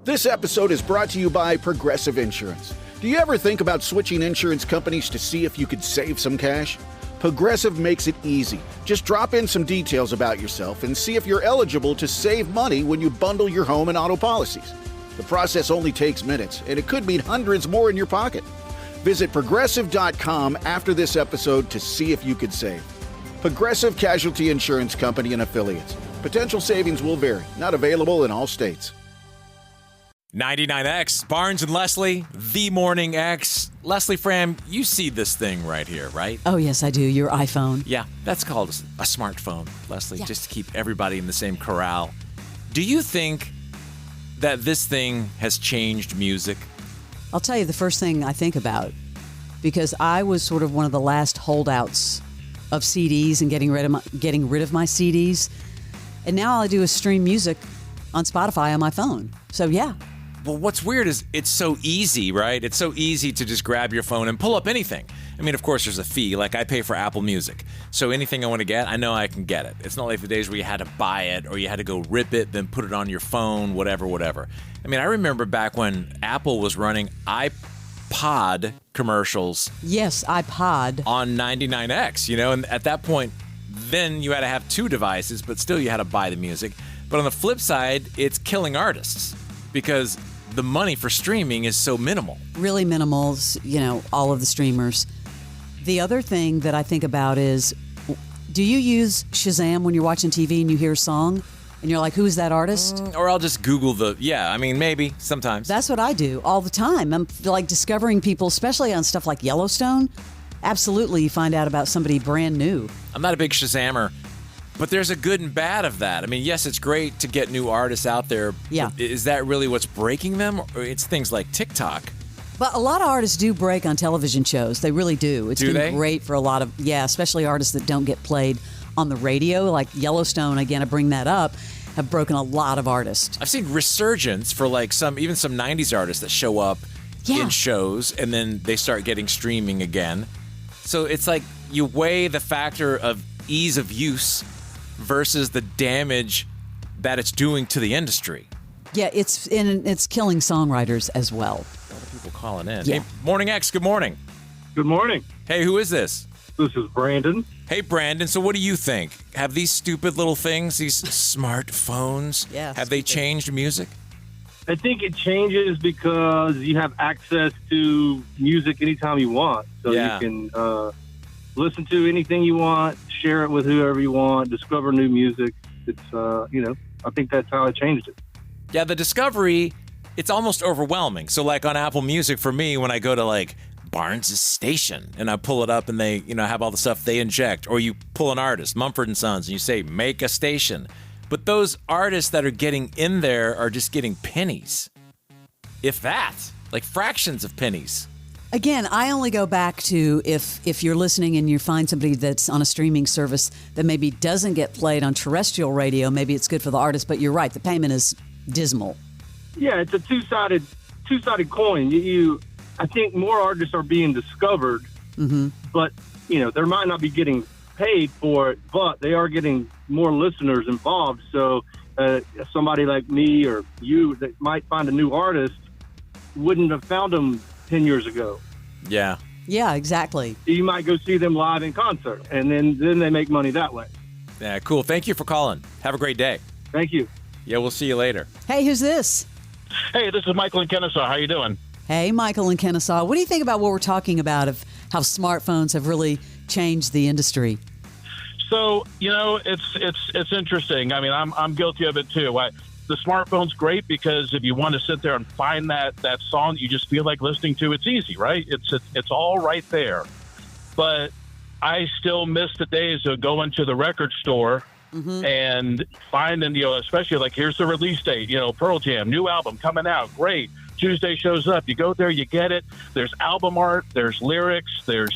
This episode is brought to you by Progressive Insurance. Do you ever think about switching insurance companies to see if you could save some cash? Progressive makes it easy. Just drop in some details about yourself and see if you're eligible to save money when you bundle your home and auto policies. The process only takes minutes, and it could mean hundreds more in your pocket. Visit Progressive.com after this episode to see if you could save. Progressive Casualty Insurance Company and Affiliates. Potential savings will vary. Not available in all states. 99X, Barnes and Leslie, The Morning X. Leslie, Fram, you see this thing right here, right? Oh, yes, I do. Your iPhone. Yeah, that's called a smartphone, Leslie, Yeah. just to keep everybody in the same corral. Do you think that this thing has changed music? I'll tell you the first thing I think about, because I was sort of one of the last holdouts of CDs and getting rid of my CDs. And now all I do is stream music on Spotify on my phone. So, yeah. Well, what's weird is it's so easy, right? It's so easy to just grab your phone and pull up anything. I mean, of course, there's a fee. Like, I pay for Apple Music. So anything I want to get, I know I can get it. It's not like the days where you had to buy it or you had to go rip it, then put it on your phone, whatever. I mean, I remember back when Apple was running iPod commercials. Yes, iPod. On 99X, you know? And at that point, then you had to have two devices, but still you had to buy the music. But on the flip side, it's killing artists because the money for streaming is so minimal. Really minimal, all of the streamers. The other thing that I think about is, do you use Shazam when you're watching TV and you hear a song and you're like, who's that artist? Or I'll just Google maybe sometimes. That's what I do all the time. I'm like discovering people, especially on stuff like Yellowstone. Absolutely, you find out about somebody brand new. I'm not a big Shazammer. But there's a good and bad of that. I mean, yes, it's great to get new artists out there. Yeah. Is that really what's breaking them? Or it's things like TikTok. But a lot of artists do break on television shows. They really do. It's been great for a lot of, especially artists that don't get played on the radio. Like Yellowstone, again, I bring that up, have broken a lot of artists. I've seen resurgence for like some 90s artists that show up in shows and then they start getting streaming again. So it's like you weigh the factor of ease of use versus the damage that it's doing to the industry. Yeah, it's killing songwriters as well. A lot of people calling in. Yeah. Hey, Morning X, good morning. Good morning. Hey, who is this? This is Brandon. Hey, Brandon, so what do you think? Have these stupid little things, these smartphones, have they changed music? I think it changes because you have access to music anytime you want. So you can listen to anything you want, share it with whoever you want, discover new music. It's, I think that's how I changed it. Yeah, the discovery, it's almost overwhelming. So like on Apple Music, for me, when I go to like Barnes' station and I pull it up and they, have all the stuff they inject, or you pull an artist, Mumford & Sons, and you say, make a station. But those artists that are getting in there are just getting pennies. If that, like fractions of pennies. Again, I only go back to if you're listening and you find somebody that's on a streaming service that maybe doesn't get played on terrestrial radio, maybe it's good for the artist, but you're right, the payment is dismal. Yeah, it's a two-sided coin. I think more artists are being discovered, but, they might not be getting paid for it, but they are getting more listeners involved. So somebody like me or you that might find a new artist wouldn't have found them 10 years ago. Yeah. Yeah, exactly. You might go see them live in concert, and then they make money that way. Yeah, cool. Thank you for calling. Have a great day. Thank you. Yeah, we'll see you later. Hey, who's this? Hey, this is Michael in Kennesaw. How you doing? Hey, Michael in Kennesaw. What do you think about what we're talking about of how smartphones have really changed the industry? So, it's interesting. I mean, I'm guilty of it too. The smartphone's great because if you want to sit there and find that song you just feel like listening to, it's easy, right? It's all right there. But I still miss the days of going to the record store and finding, especially like here's the release date, Pearl Jam, new album coming out, great. Tuesday shows up, you go there, you get it. There's album art, there's lyrics, there's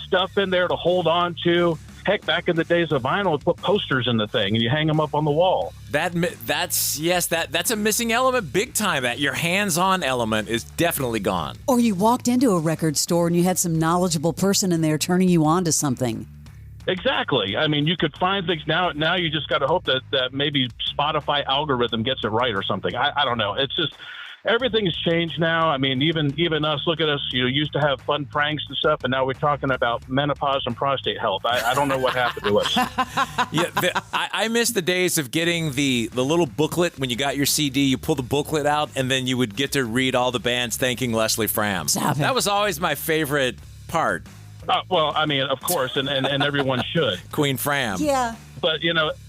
stuff in there to hold on to. Heck, back in the days of vinyl, we'd put posters in the thing and you hang them up on the wall. That's a missing element big time. That your hands-on element is definitely gone. Or you walked into a record store and you had some knowledgeable person in there turning you on to something. Exactly. I mean, you could find things now. Now you just got to hope that maybe Spotify algorithm gets it right or something. I don't know. It's just everything's changed now. I mean, even us. Look at us. You used to have fun pranks and stuff, and now we're talking about menopause and prostate health. I don't know what happened to us. Yeah, I miss the days of getting the little booklet when you got your CD. You pull the booklet out, and then you would get to read all the bands thanking Leslie Fram. That was always my favorite part. Well, I mean, of course, and everyone should. Queen Fram. Yeah. But,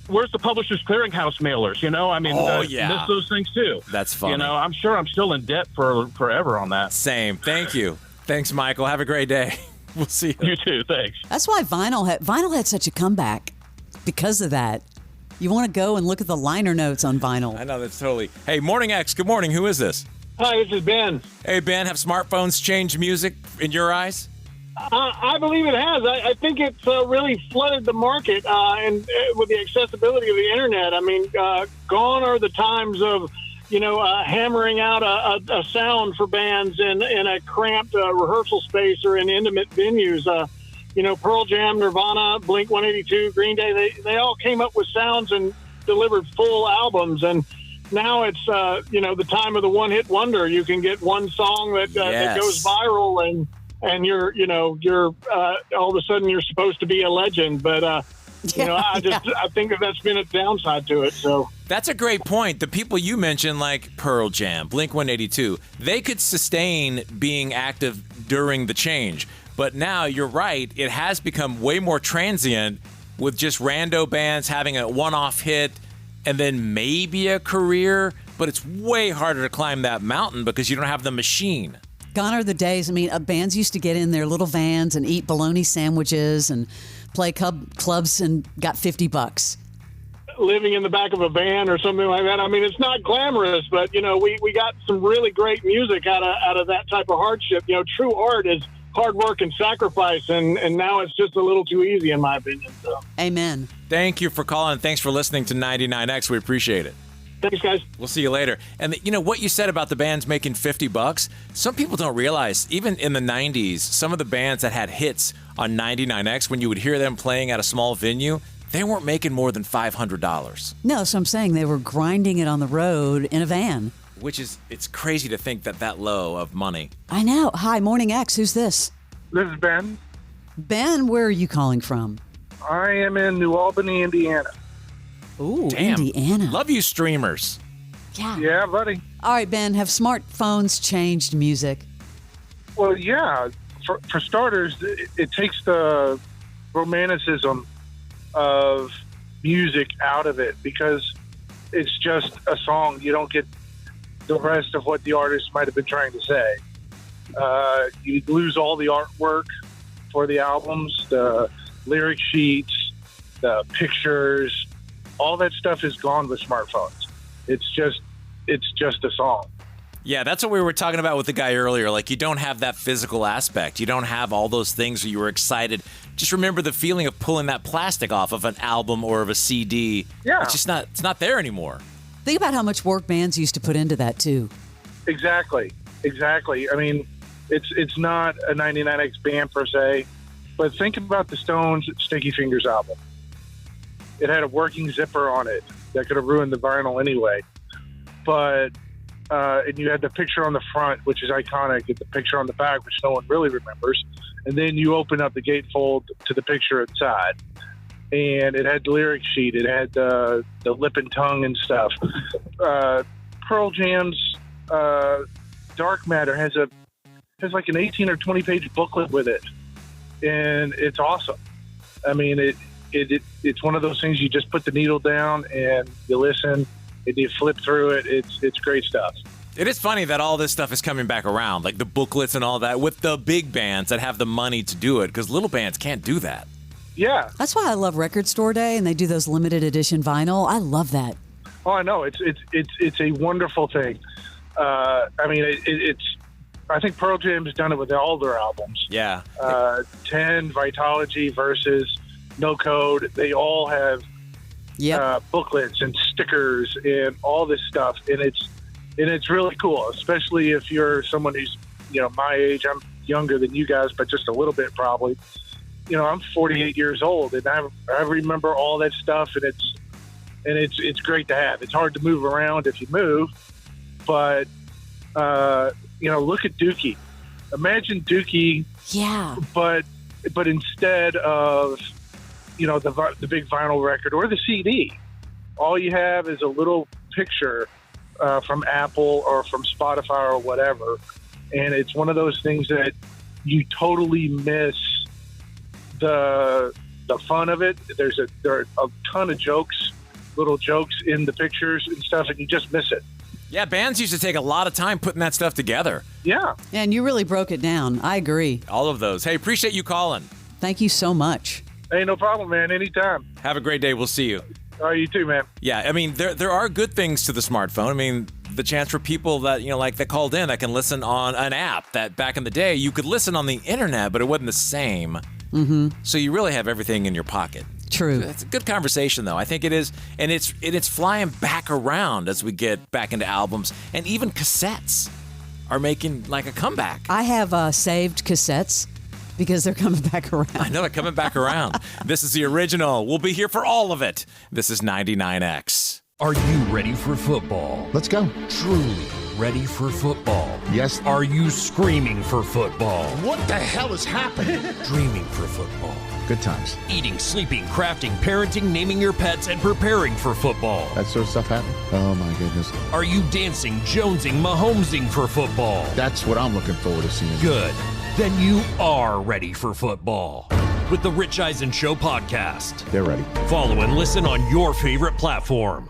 where's the Publishers Clearinghouse mailers? Miss those things too. That's funny. I'm sure I'm still in debt for forever on that. Same. Thank you. Thanks, Michael. Have a great day. We'll see you. You too. Thanks. That's why vinyl had such a comeback because of that. You want to go and look at the liner notes on vinyl. I know, that's totally. Hey, Morning X. Good morning. Who is this? Hi, this is Ben. Hey, Ben. Have smartphones changed music in your eyes? I believe it has. I think it's really flooded the market, and with the accessibility of the internet. I mean, gone are the times of, hammering out a sound for bands in a cramped rehearsal space or in intimate venues. Pearl Jam, Nirvana, Blink-182, Green Day, they all came up with sounds and delivered full albums. And now it's, the time of the one-hit wonder. You can get one song that goes viral and you're all of a sudden you're supposed to be a legend. But, I think that's been a downside to it. So that's a great point. The people you mentioned, like Pearl Jam, Blink-182, they could sustain being active during the change. But now you're right. It has become way more transient with just rando bands having a one-off hit and then maybe a career. But it's way harder to climb that mountain because you don't have the machine. Gone are the days. I mean, bands used to get in their little vans and eat bologna sandwiches and play clubs and got $50. Living in the back of a van or something like that. I mean, it's not glamorous, but we got some really great music out of that type of hardship. True art is hard work and sacrifice, and now it's just a little too easy, in my opinion. So. Amen. Thank you for calling. Thanks for listening to 99X. We appreciate it. Thanks, guys. We'll see you later. And what you said about the bands making $50, some people don't realize, even in the 90s, some of the bands that had hits on 99X, when you would hear them playing at a small venue, they weren't making more than $500. No, so I'm saying they were grinding it on the road in a van. It's crazy to think that low of money. I know. Hi, Morning X. Who's this? This is Ben. Ben, where are you calling from? I am in New Albany, Indiana. Ooh, Damn. Indiana. Love you, streamers. Yeah. Yeah, buddy. All right, Ben, have smartphones changed music? Well, yeah. For starters, it takes the romanticism of music out of it because it's just a song. You don't get the rest of what the artist might have been trying to say. You lose all the artwork for the albums, the lyric sheets, the pictures. All that stuff is gone with smartphones. It's just a song. Yeah, that's what we were talking about with the guy earlier. Like, you don't have that physical aspect. You don't have all those things where you were excited. Just remember the feeling of pulling that plastic off of an album or of a CD. Yeah. It's not there anymore. Think about how much work bands used to put into that, too. Exactly. I mean, it's not a 99X band per se, but think about the Stones' Sticky Fingers album. It had a working zipper on it that could have ruined the vinyl anyway. But and you had the picture on the front, which is iconic, and the picture on the back, which no one really remembers. And then you open up the gatefold to the picture inside. And it had the lyric sheet. It had the lip and tongue and stuff. Pearl Jam's Dark Matter has like an 18 or 20 page booklet with it. And it's awesome. I mean, it's one of those things you just put the needle down and you listen and you flip through it. It's great stuff. It is funny that all this stuff is coming back around, like the booklets and all that, with the big bands that have the money to do it, because little bands can't do that. Yeah. That's why I love Record Store Day, and they do those limited edition vinyl. I love that. Oh, I know. It's a wonderful thing. I mean, I think Pearl Jam's done it with all their albums. Yeah. 10, Vitology, Versus, No Code. They all have booklets and stickers and all this stuff, and it's really cool, especially if you're someone who's my age. I'm younger than you guys, but just a little bit probably. I'm 48 years old, and I remember all that stuff, and it's great to have. It's hard to move around if you move, but look at Dookie. Imagine Dookie, but instead of the big vinyl record or the CD, all you have is a little picture from Apple or from Spotify or whatever, and it's one of those things that you totally miss the fun of it. There are a ton of little jokes in the pictures and stuff, and you just miss it. Yeah, bands used to take a lot of time putting that stuff together. Yeah. And you really broke it down. I agree. All of those. Hey, appreciate you calling. Thank you so much. Hey, no problem, man. Anytime. Have a great day. We'll see you. All right, you too, man. Yeah, I mean, there are good things to the smartphone. I mean, the chance for people that, that called in that can listen on an app that back in the day you could listen on the internet, but it wasn't the same. Mm-hmm. So you really have everything in your pocket. True. It's a good conversation, though. I think it is, and it's flying back around as we get back into albums, and even cassettes are making like a comeback. I have saved cassettes because they're coming back around. I know, they're coming back around. This is the original. We'll be here for all of it. This is 99X. Are you ready for football? Let's go. Truly ready for football? Yes. Are you screaming for football? What the hell is happening? Dreaming for football? Good times. Eating, sleeping, crafting, parenting, naming your pets, and preparing for football? That sort of stuff happening? Oh my goodness. Are you dancing, jonesing, Mahomesing for football? That's what I'm looking forward to seeing. Good. Then you are ready for football. With the Rich Eisen Show podcast. They're ready. Follow and listen on your favorite platform.